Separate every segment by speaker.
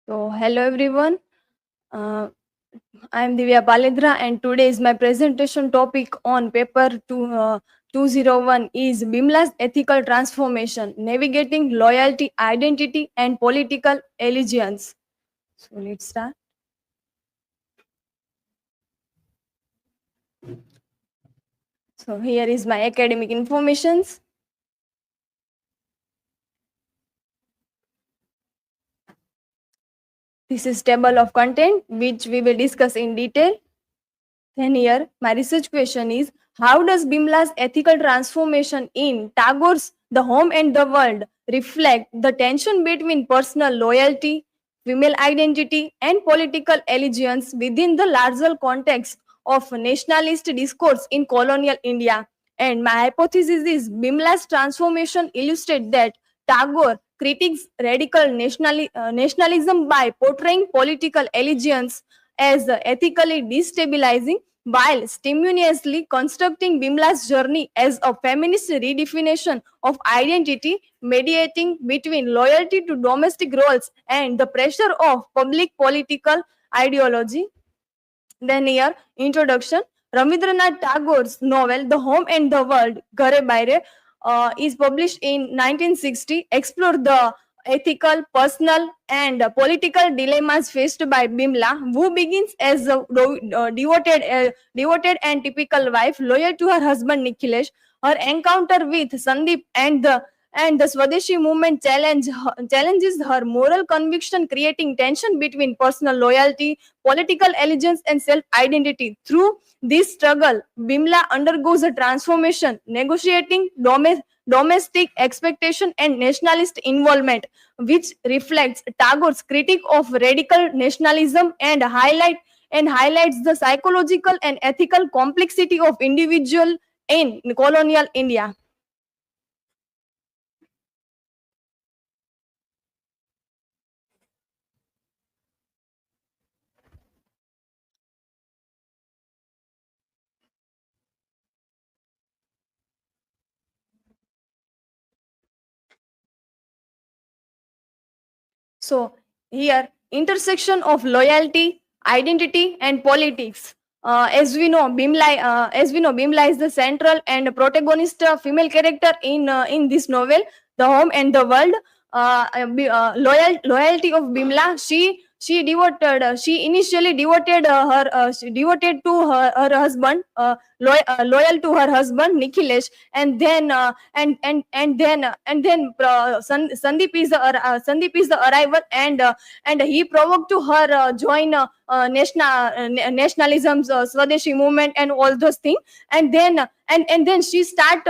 Speaker 1: So, hello everyone. Uh, I am Divya Palendra, and today is my presentation topic on paper 201 is Bimla's ethical transformation, navigating loyalty, identity, and political allegiance. So, let's start. So, here is my academic informations. This is table of content which we will discuss in detail. Then here, my research question is, how does Bimla's ethical transformation in Tagore's The Home and the World reflect the tension between personal loyalty, female identity, and political allegiance within the larger context of nationalist discourse in colonial India? And my hypothesis is Bimla's transformation illustrates that Tagore critiques radical nationalism by portraying political allegiance as ethically destabilizing while stimulously constructing Bimla's journey as a feminist redefinition of identity, mediating between loyalty to domestic roles and the pressure of public political ideology. Then here, introduction. Rabindranath Tagore's novel *The Home and the World*, Ghare Baire, is published in 1960. Explore the ethical, personal, and political dilemmas faced by Bimla, who begins as a devoted and typical wife, loyal to her husband Nikhilesh. Her encounter with Sandip and the Swadeshi movement challenges her moral conviction, creating tension between personal loyalty, political allegiance, and self identity. Through this struggle, Bimla undergoes a transformation, negotiating domestic expectation and nationalist involvement, which reflects Tagore's critique of radical nationalism and highlights the psychological and ethical complexity of individual in colonial India. So here, intersection of loyalty, identity, and politics. As we know, Bimla is the central and protagonist female character in this novel, The Home and the World. Loyalty of Bimla. She initially devoted to her husband, loyal to her husband Nikhilesh, and then Sandip is the arrival, and he provoked to her join nationalism's Swadeshi movement and all those things, and then she start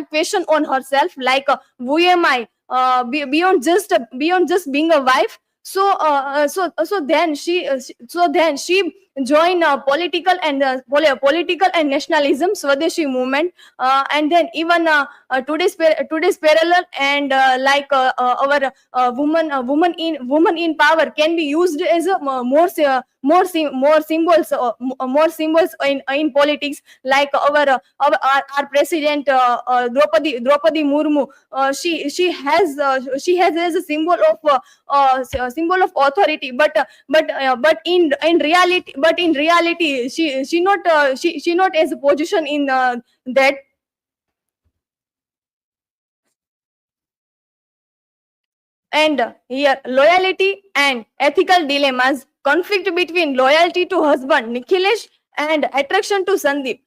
Speaker 1: question on herself like, who am I, beyond just being a wife. So then she join political and nationalism Swadeshi movement, and then even today's parallel, and woman in power can be used as a more symbols in politics, like our president, Draupadi Murmu. She has as a symbol of authority, but in reality she not as a position in that. And here, loyalty and ethical dilemmas, conflict between loyalty to husband Nikhilesh and attraction to Sandip.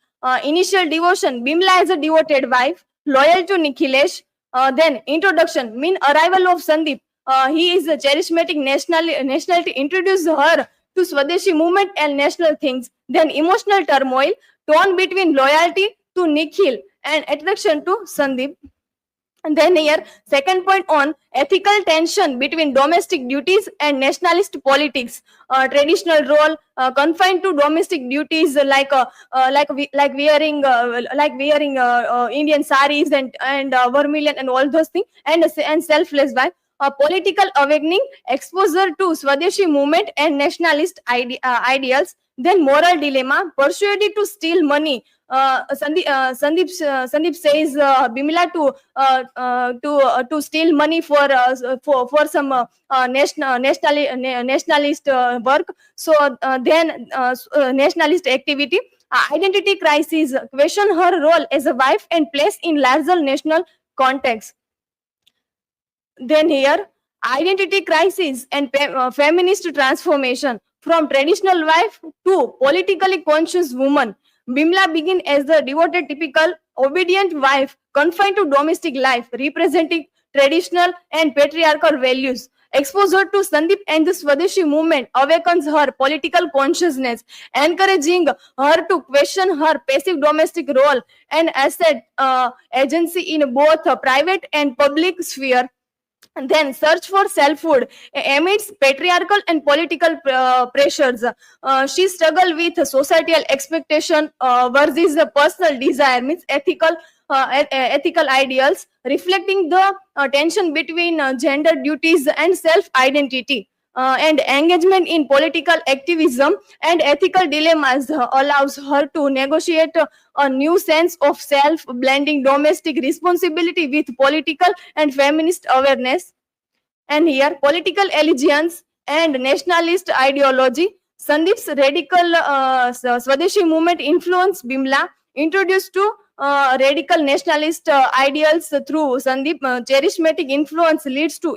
Speaker 1: Initial devotion, Bimla as a devoted wife, loyal to Nikhilesh. Then introduction, mean arrival of Sandip. He is a charismatic nationality, introduce her to Swadeshi movement and national things. Then emotional turmoil, torn between loyalty to Nikhil and attraction to Sandip. And then here, second point on ethical tension between domestic duties and nationalist politics. Traditional role confined to domestic duties, like wearing Indian saris and vermilion and all those things, and selfless wife. Political awakening, exposure to Swadeshi movement and nationalist ideals. Then moral dilemma, persuaded to steal money Sandip says Bimala to steal money for some nationalist work. So nationalist activity. Identity crisis question her role as a wife and place in larger national context. Then here, identity crisis and feminist transformation from traditional wife to politically conscious woman. Bimla began as the devoted, typical, obedient wife confined to domestic life, representing traditional and patriarchal values. Exposure to Sandip and the Swadeshi movement awakens her political consciousness, encouraging her to question her passive domestic role and asset agency in both a private and public sphere. And then search for selfhood amidst patriarchal and political pressures. She struggled with societal expectation versus the personal desire, means ethical ideals, reflecting the tension between gender duties and self identity. And engagement in political activism and ethical dilemmas allows her to negotiate a new sense of self, blending domestic responsibility with political and feminist awareness. And here, political allegiance and nationalist ideology. Sandip's radical Swadeshi movement influenced Bimla, introduced to radical nationalist ideals through Sandip. Charismatic influence leads to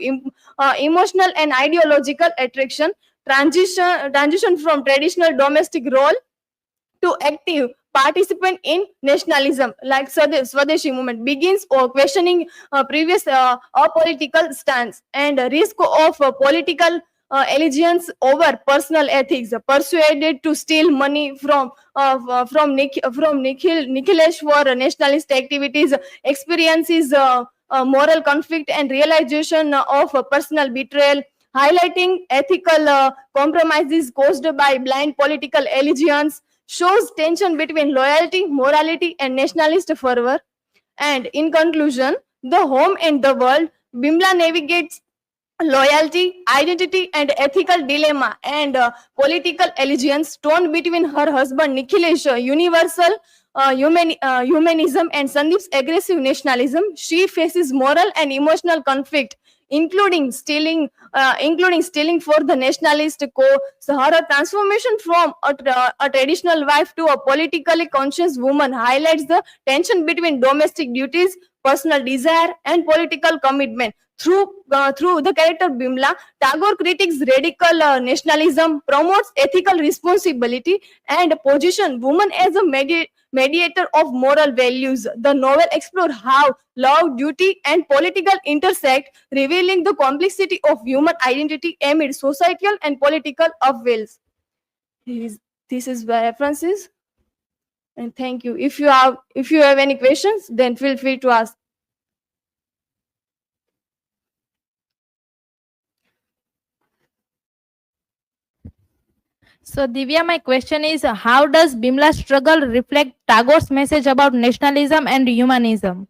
Speaker 1: emotional and ideological attraction. Transition from traditional domestic role to active participant in nationalism, like Swadeshi movement, begins or questioning previous apolitical stance and risk of political allegiance over personal ethics, persuaded to steal money from Nikhilesh for nationalist activities, experiences moral conflict and realization of personal betrayal, highlighting ethical compromises caused by blind political allegiance, shows tension between loyalty, morality, and nationalist fervor. And in conclusion, the home and the world, Bimla navigates loyalty, identity, and ethical dilemma and political allegiance torn between her husband Nikhilesh, universal humanism, and Sandip's aggressive nationalism. She faces moral and emotional conflict, including stealing for the nationalist cause. So her transformation from a traditional wife to a politically conscious woman highlights the tension between domestic duties, personal desire, and political commitment. Through the character Bimla, Tagore critiques radical nationalism, promotes ethical responsibility, and position woman as a mediator of moral values. The novel explores how love, duty, and political intersect, revealing the complexity of human identity amid societal and political upheavals. This is my references, and thank you. If you have any questions, then feel free to ask.
Speaker 2: So, Divya, my question is how does Bimla's struggle reflect Tagore's message about nationalism and humanism?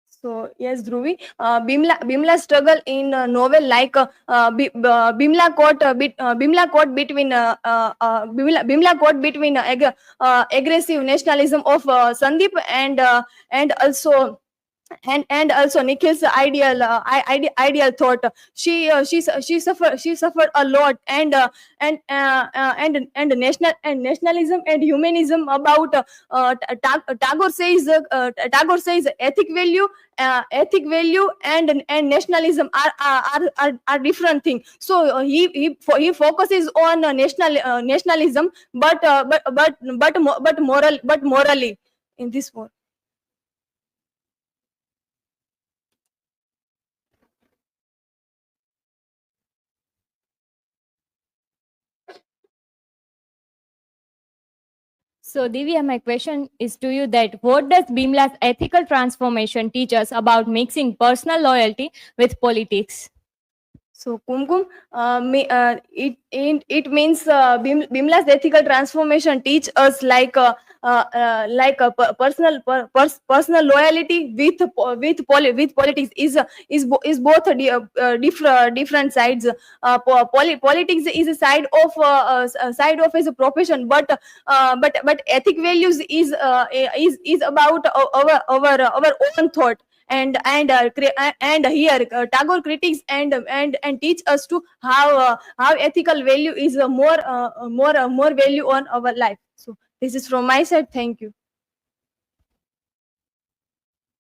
Speaker 1: So yes, Dhruvi, Bimla struggle in novel like Bimla caught between aggressive nationalism of Sandip and also and also Nikhil's ideal thought. She suffered a lot, and nationalism and humanism about Tagore says ethic value and nationalism are different things. So he focuses on nationalism, but morally in this one.
Speaker 2: So, Divya, my question is to you that what does Bimla's ethical transformation teach us about mixing personal loyalty with politics?
Speaker 1: So Kumkum, it means Bimla's ethical transformation teach us like like a personal loyalty with politics is both different sides. Politics is a side of side of as a profession, but ethic values is about our own thought. And here Tagore critiques and teach us to how ethical value is more value on our life. So this is from my side. Thank you.